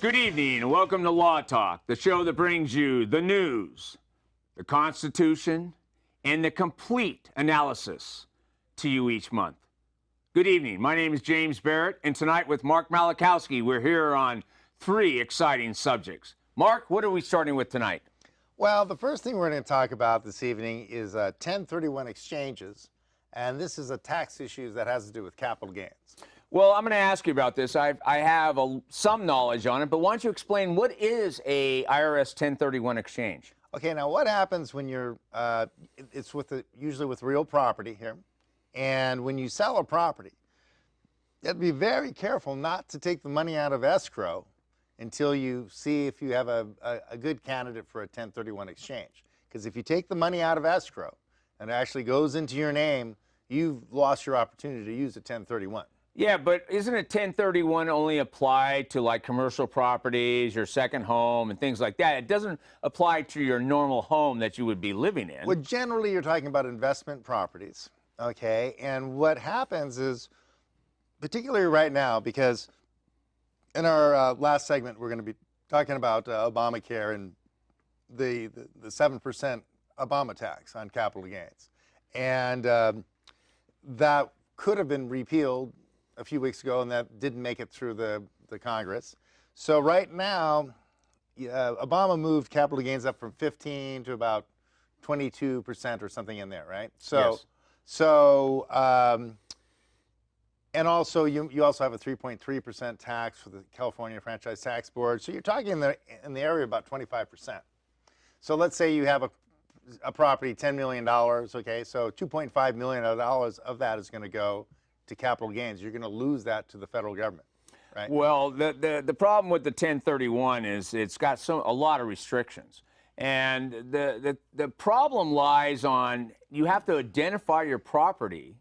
Good evening and welcome to Law Talk, the show that brings you the news, the Constitution, and the complete analysis to you each month. Good evening. My name is James Barrett, and tonight with Mark Malachowski, we're here on three exciting subjects. Mark, what are we starting with tonight? Well, the first thing we're going to talk about this evening is 1031 exchanges, and this is a tax issue that has to do with capital gains. Well, I'm going to ask you about this. I have some knowledge on it, but why don't you explain what is a IRS 1031 exchange? Okay, now what happens when you're, it's usually with real property here, and when you sell a property, you have to be very careful not to take the money out of escrow until you see if you have a good candidate for a 1031 exchange. Because if you take the money out of escrow and it actually goes into your name, you've lost your opportunity to use a 1031. Yeah, but isn't a 1031 only apply to like commercial properties, your second home, and things like that? It doesn't apply to your normal home that you would be living in. Well, generally you're talking about investment properties, okay? And what happens is, particularly right now, because in our last segment we're going to be talking about Obamacare and the 7% Obama tax on capital gains. And that could have been repealed a few weeks ago, and that didn't make it through the Congress. So right now, Obama moved capital gains up from 15 to about 22% or something in there, right? So, yes. And also you also have a 3.3% tax for the California Franchise Tax Board. So you're talking in the area of about 25%. So let's say you have a property, $10 million, okay? So $2.5 million of that is going to go to capital gains. You're going to lose that to the federal government, right? Well, the problem with the 1031 is it's got a lot of restrictions. And the problem lies on you have to identify your property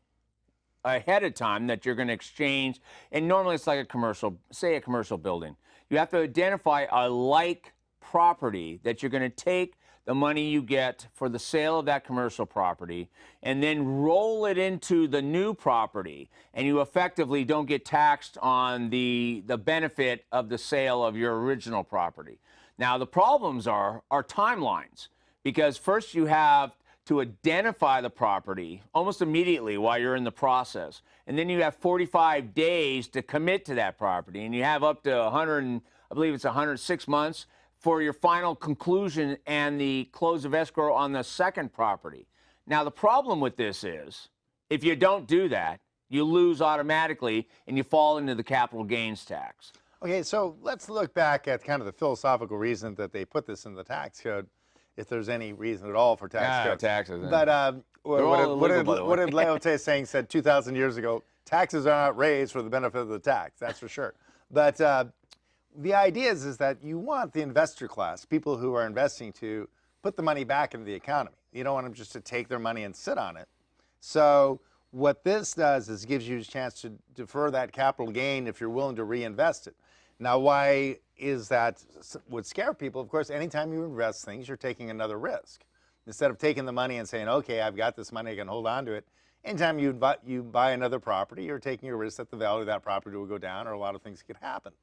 ahead of time that you're going to exchange. And normally it's like a commercial, say a commercial building. You have to identify a like property that you're going to take the money you get for the sale of that commercial property and then roll it into the new property, and you effectively don't get taxed on the benefit of the sale of your original property. Now, the problems are timelines, because first you have to identify the property almost immediately while you're in the process, and then you have 45 days to commit to that property, and you have up to 106 months for your final conclusion and the close of escrow on the second property. Now, the problem with this is, if you don't do that, you lose automatically and you fall into the capital gains tax. Okay, so let's look back at kind of the philosophical reason that they put this in the tax code, if there's any reason at all for tax codes. Taxes. But what did Lao Tse saying said 2,000 years ago? Taxes are not raised for the benefit of the tax, that's for sure. But the idea is that you want the investor class, people who are investing, to put the money back into the economy. You don't want them just to take their money and sit on it. So what this does is gives you a chance to defer that capital gain if you're willing to reinvest it. Now, why is that would scare people? Of course, anytime you invest things, you're taking another risk. Instead of taking the money and saying, okay, I've got this money, I can hold on to it. Anytime you buy another property, you're taking a risk that the value of that property will go down, or a lot of things could happen.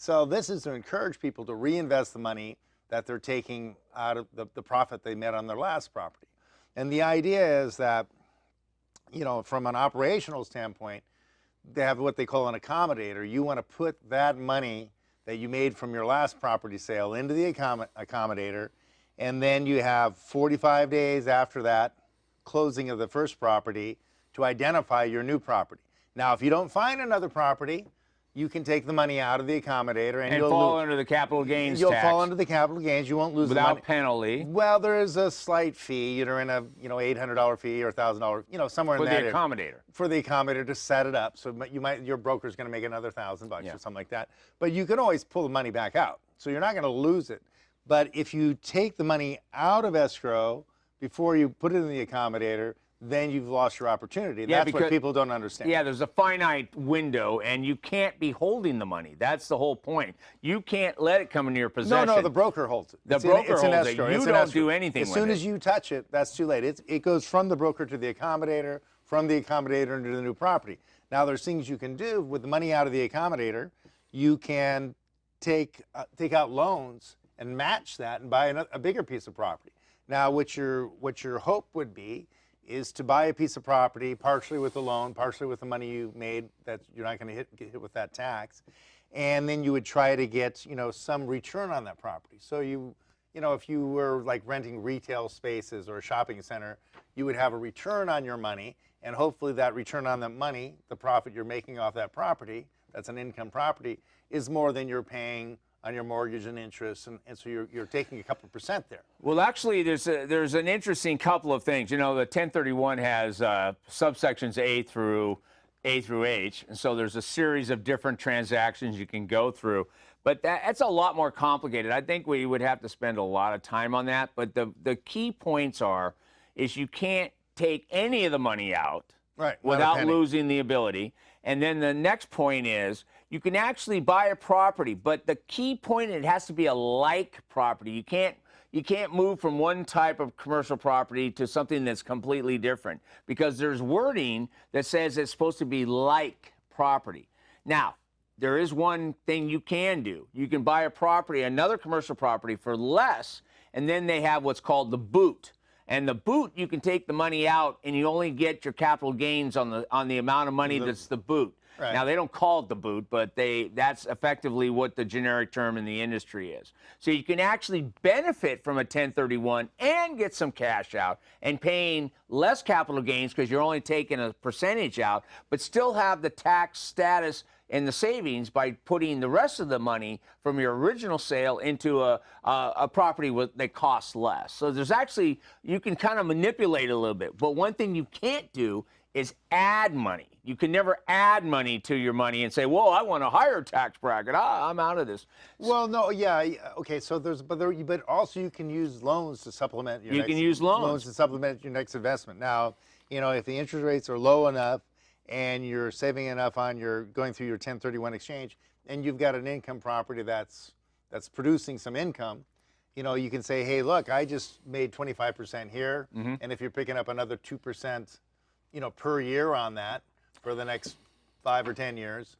So this is to encourage people to reinvest the money that they're taking out of the profit they made on their last property. And the idea is that, you know, from an operational standpoint, they have what they call an accommodator. You want to put that money that you made from your last property sale into the accommodator, and then you have 45 days after that closing of the first property to identify your new property. Now, if you don't find another property, you can take the money out of the accommodator and you'll fall under the capital gains You'll tax. fall under the capital gains. You won't lose without the money. penalty. Well, there is a slight fee. You're in a $800 fee or $1,000, somewhere in that area. For the accommodator. For the accommodator to set it up. So your broker's going to make another $1,000 or something like that. But you can always pull the money back out. So you're not going to lose it. But if you take the money out of escrow before you put it in the accommodator, then you've lost your opportunity. Yeah, that's what people don't understand. Yeah, there's a finite window, and you can't be holding the money. That's the whole point. You can't let it come into your possession. No, the broker holds it. The broker holds it. You don't do anything with it. As soon as you touch it, that's too late. It goes from the broker to the accommodator, from the accommodator into the new property. Now, there's things you can do with the money out of the accommodator. You can take out loans and match that and buy a bigger piece of property. Now, what your hope would be is to buy a piece of property partially with a loan, partially with the money you made that you're not going to get hit with that tax, and then you would try to get some return on that property. So if you were like renting retail spaces or a shopping center, you would have a return on your money, and hopefully that return on that money, the profit you're making off that property, that's an income property, is more than you're paying on your mortgage and interest, and so you're taking a couple percent there. Well, actually, there's an interesting couple of things. The 1031 has subsections A through H, and so there's a series of different transactions you can go through. But that's a lot more complicated. I think we would have to spend a lot of time on that. But the key points is you can't take any of the money out without losing the ability. And then the next point is you can actually buy a property, but the key point, it has to be a like property. You can't move from one type of commercial property to something that's completely different, because there's wording that says it's supposed to be like property. Now, there is one thing you can do. You can buy a property, another commercial property, for less, and then they have what's called the boot. And the boot, you can take the money out, and you only get your capital gains on the amount of money that's the boot. Right. Now, they don't call it the boot, but that's effectively what the generic term in the industry is. So you can actually benefit from a 1031 and get some cash out and paying less capital gains because you're only taking a percentage out, but still have the tax status and the savings by putting the rest of the money from your original sale into a property that costs less. So there's actually, you can kind of manipulate a little bit. But one thing you can't do is add money. You can never add money to your money and say, "Whoa, I want a higher tax bracket. I'm out of this." Well, no, yeah, okay. So but also you can use loans to supplement your. You can use loans to supplement your next investment. Now, if the interest rates are low enough and you're saving enough on your going through your 1031 exchange, and you've got an income property that's producing some income, you can say, "Hey, look, I just made 25% here, and if you're picking up another 2%, per year on that for the next 5 or 10 years,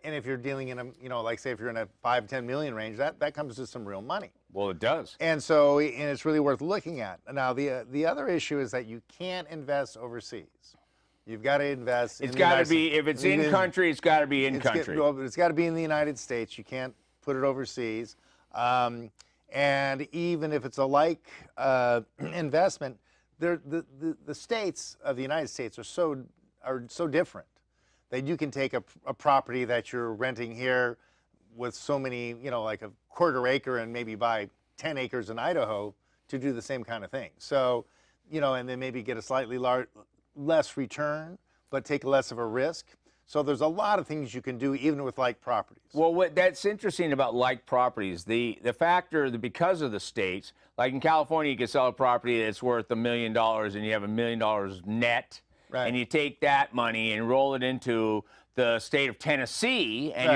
and if you're dealing in a, like say if you're in a 5 to 10 million range, that comes to some real money." Well, it does. And so, and it's really worth looking at. Now, the other issue is that you can't invest overseas. You've got to invest. It's got to be, if it's in country, it's got to be in country. Well, but it's got to be in the United States. You can't put it overseas. And even if it's a like investment, the states of the United States are so different that you can take a property that you're renting here with so many, like a quarter acre, and maybe buy 10 acres in Idaho to do the same kind of thing. So, and then maybe get a slightly less return, but take less of a risk. So there's a lot of things you can do even with like properties. Well, that's interesting about like properties. The factor that because of the states, like in California, you can sell a property that's worth $1 million and you have $1 million net, right, and you take that money and roll it into the state of Tennessee, and right,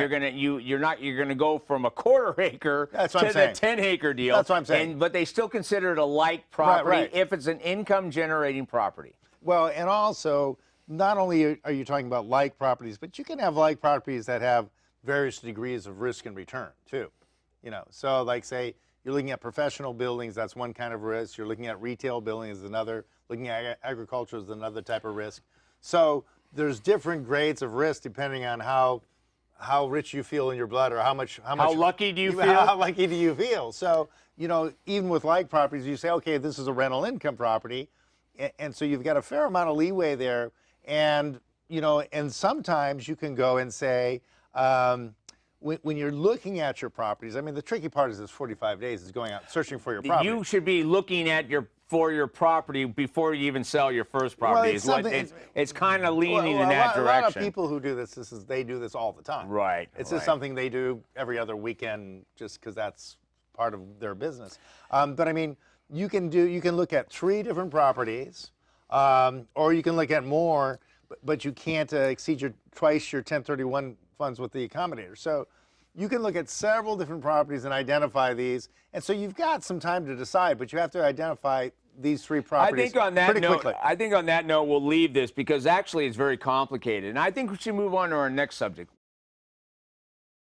you're gonna go from a quarter acre to the 10-acre deal. That's what I'm saying. But they still consider it a like property right. if it's an income generating property. Well, and also, not only are you talking about like properties, but you can have like properties that have various degrees of risk and return too. So like say you're looking at professional buildings, that's one kind of risk. You're looking at retail buildings is another. Looking at agriculture is another type of risk. So there's different grades of risk depending on how rich you feel in your blood, or how lucky do you feel? How lucky do you feel? So even with like properties, you say, okay, this is a rental income property, and so you've got a fair amount of leeway there. And and sometimes you can go and say, when you're looking at your properties, I mean, the tricky part is this 45 days is going out searching for your property. You should be looking at for your property before you even sell your first property. Well, it's kind of leaning in that direction. A lot of people who do they do this all the time. Right. It's just something they do every other weekend, just because that's part of their business. But I mean, you can look at 3 different properties, or you can look at more, but you can't exceed twice your 1031 funds with the accommodator. So you can look at several different properties and identify these. And so you've got some time to decide, but you have to identify these 3 properties pretty quickly. I think on that note, we'll leave this because actually it's very complicated. And I think we should move on to our next subject.